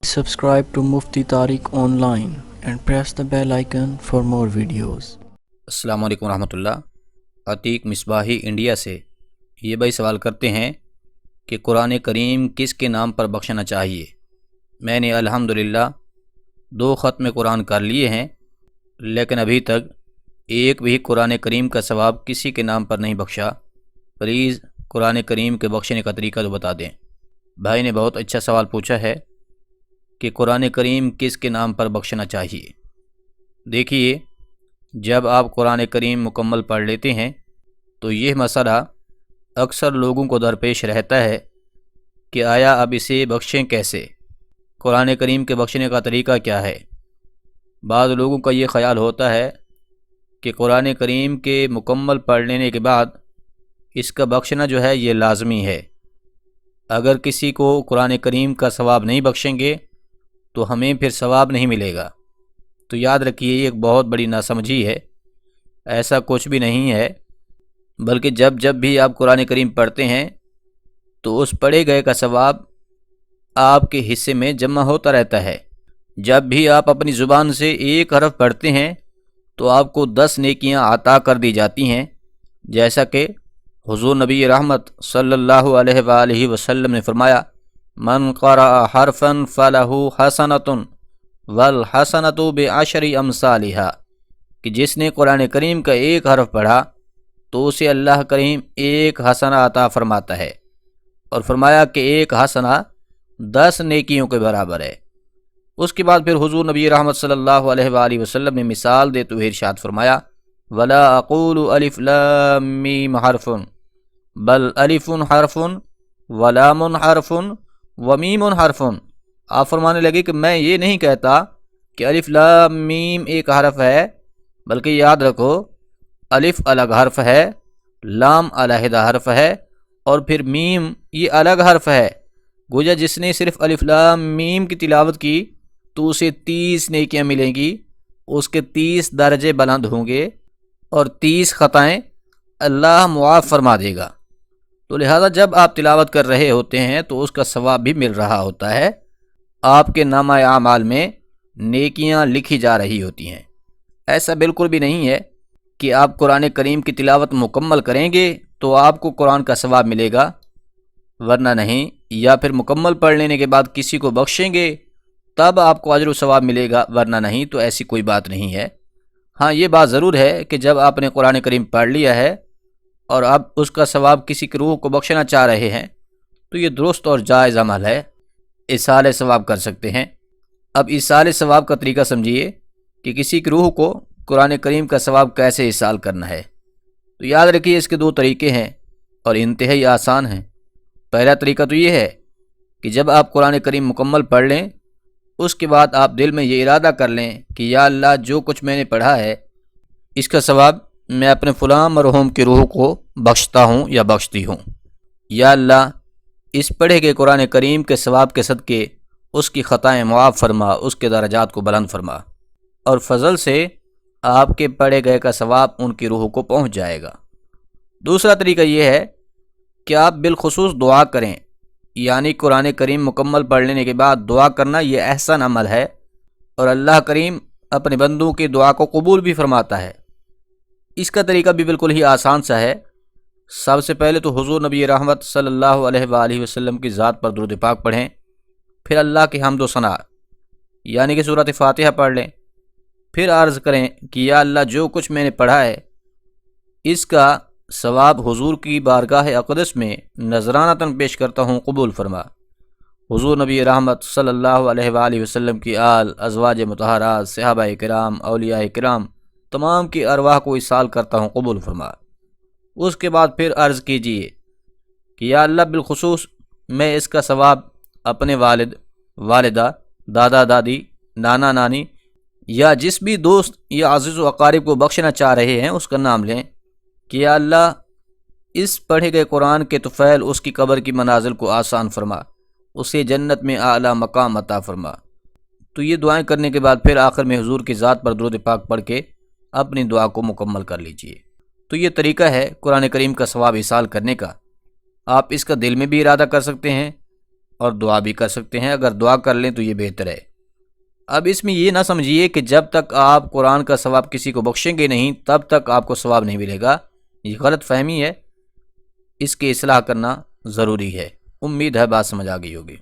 Subscribe to Mufti Tariq Online and press the bell icon for more videos. السلام علیکم ورحمۃ اللہ۔ Atiq Misbahi India سے یہ بھائی سوال کرتے ہیں کہ قرآن کریم کس کے نام پر بخشنا چاہیے؟ میں نے الحمدللہ 2 ختم قرآن کر لیے ہیں، لیکن ابھی تک ایک بھی قرآن کریم کا ثواب کسی کے نام پر نہیں بخشا۔ پلیز قرآن کریم کے بخشنے کا طریقہ تو بتا دیں۔ بھائی نے بہت اچھا سوال پوچھا ہے کہ قرآن کریم کس کے نام پر بخشنا چاہیے۔ دیکھیے، جب آپ قرآن کریم مکمل پڑھ لیتے ہیں تو یہ مسئلہ اکثر لوگوں کو درپیش رہتا ہے کہ آیا اب اسے بخشیں کیسے؟ قرآن کریم کے بخشنے کا طریقہ کیا ہے؟ بعض لوگوں کا یہ خیال ہوتا ہے کہ قرآن کریم کے مکمل پڑھ لینے کے بعد اس کا بخشنا جو ہے یہ لازمی ہے۔ اگر کسی کو قرآن کریم کا ثواب نہیں بخشیں گے تو ہمیں پھر ثواب نہیں ملے گا۔ تو یاد رکھیے، یہ ایک بہت بڑی ناسمجھی ہے، ایسا کچھ بھی نہیں ہے، بلکہ جب بھی آپ قرآن کریم پڑھتے ہیں تو اس پڑھے گئے کا ثواب آپ کے حصے میں جمع ہوتا رہتا ہے۔ جب بھی آپ اپنی زبان سے ایک حرف پڑھتے ہیں تو آپ کو 10 نیکیاں عطا کر دی جاتی ہیں، جیسا کہ حضور نبی رحمت صلی اللہ علیہ وآلہ وسلم نے فرمایا، من قرأ حرفا فلہ حسنۃ والحسنۃ بعشر امثالھا، کہ جس نے قرآن کریم کا ایک حرف پڑھا تو اسے اللہ کریم ایک حسنہ عطا فرماتا ہے، اور فرمایا کہ ایک حسنہ 10 نیکیوں کے برابر ہے۔ اس کے بعد پھر حضور نبی رحمت صلی اللہ علیہ وآلہ وسلم نے مثال دیتے ہوئے ارشاد فرمایا، ولا اقول الف لام میم حرف بل الف حرف ولام حرف ومیم حرف۔ آپ فرمانے لگے کہ میں یہ نہیں کہتا کہ الف لام میم ایک حرف ہے، بلکہ یاد رکھو الف الگ حرف ہے، لام علیحدہ حرف ہے، اور پھر میم یہ الگ حرف ہے۔ گویا جس نے صرف الف لام میم کی تلاوت کی تو اسے 30 نیکیاں ملیں گی، اس کے 30 درجے بلند ہوں گے اور 30 خطائیں اللہ معاف فرما دے گا۔ تو لہذا جب آپ تلاوت کر رہے ہوتے ہیں تو اس کا ثواب بھی مل رہا ہوتا ہے، آپ کے نامہ اعمال میں نیکیاں لکھی جا رہی ہوتی ہیں۔ ایسا بالکل بھی نہیں ہے کہ آپ قرآن کریم کی تلاوت مکمل کریں گے تو آپ کو قرآن کا ثواب ملے گا، ورنہ نہیں، یا پھر مکمل پڑھ لینے کے بعد کسی کو بخشیں گے تب آپ کو اجر و ثواب ملے گا، ورنہ نہیں، تو ایسی کوئی بات نہیں ہے۔ ہاں، یہ بات ضرور ہے کہ جب آپ نے قرآن کریم پڑھ لیا ہے اور اب اس کا ثواب کسی کی روح کو بخشنا چاہ رہے ہیں تو یہ درست اور جائز عمل ہے، ایصال ثواب کر سکتے ہیں۔ اب ایصال ثواب کا طریقہ سمجھیے کہ کسی کی روح کو قرآن کریم کا ثواب کیسے ایصال کرنا ہے۔ تو یاد رکھیے، اس کے 2 طریقے ہیں اور انتہائی آسان ہیں۔ پہلا طریقہ تو یہ ہے کہ جب آپ قرآن کریم مکمل پڑھ لیں، اس کے بعد آپ دل میں یہ ارادہ کر لیں کہ یا اللہ، جو کچھ میں نے پڑھا ہے اس کا ثواب میں اپنے فلاں مرحوم کی روح کو بخشتا ہوں یا بخشتی ہوں۔ یا اللہ، اس پڑھے گئے قرآن کریم کے ثواب کے صدقے اس کی خطائیں معاف فرما، اس کے درجات کو بلند فرما، اور فضل سے آپ کے پڑھے گئے کا ثواب ان کی روح کو پہنچ جائے گا۔ دوسرا طریقہ یہ ہے کہ آپ بالخصوص دعا کریں، یعنی قرآن کریم مکمل پڑھ لینے کے بعد دعا کرنا یہ احسن عمل ہے، اور اللہ کریم اپنے بندوں کی دعا کو قبول بھی فرماتا ہے۔ اس کا طریقہ بھی بالکل ہی آسان سا ہے۔ سب سے پہلے تو حضور نبی رحمت صلی اللہ علیہ وآلہ وسلم کی ذات پر درود پاک پڑھیں، پھر اللہ کی حمد و ثنا یعنی کہ سورۃ فاتحہ پڑھ لیں، پھر عرض کریں کہ یا اللہ، جو کچھ میں نے پڑھا ہے اس کا ثواب حضور کی بارگاہ اقدس میں نذرانتاً پیش کرتا ہوں، قبول فرما۔ حضور نبی رحمت صلی اللہ علیہ وآلہ وسلم کی آل، ازواج مطہرات، صحابہ کرام، اولیاء کرام تمام کی ارواح کو ایصال کرتا ہوں، قبول فرما۔ اس کے بعد پھر عرض کیجئے کہ یا اللہ، بالخصوص میں اس کا ثواب اپنے والد، والدہ، دادا دادی، نانا نانی یا جس بھی دوست یا عزیز و اقارب کو بخشنا چاہ رہے ہیں اس کا نام لیں کہ یا اللہ، اس پڑھے گئے قرآن کے طفیل اس کی قبر کی منازل کو آسان فرما، اسے جنت میں اعلیٰ مقام عطا فرما۔ تو یہ دعائیں کرنے کے بعد پھر آخر میں حضور کی ذات پر درود پاک پڑھ کے اپنی دعا کو مکمل کر لیجئے۔ تو یہ طریقہ ہے قرآن کریم کا ثواب ایصال کرنے کا۔ آپ اس کا دل میں بھی ارادہ کر سکتے ہیں اور دعا بھی کر سکتے ہیں، اگر دعا کر لیں تو یہ بہتر ہے۔ اب اس میں یہ نہ سمجھیے کہ جب تک آپ قرآن کا ثواب کسی کو بخشیں گے نہیں تب تک آپ کو ثواب نہیں ملے گا، یہ غلط فہمی ہے، اس کی اصلاح کرنا ضروری ہے۔ امید ہے بات سمجھ آ گئی ہوگی۔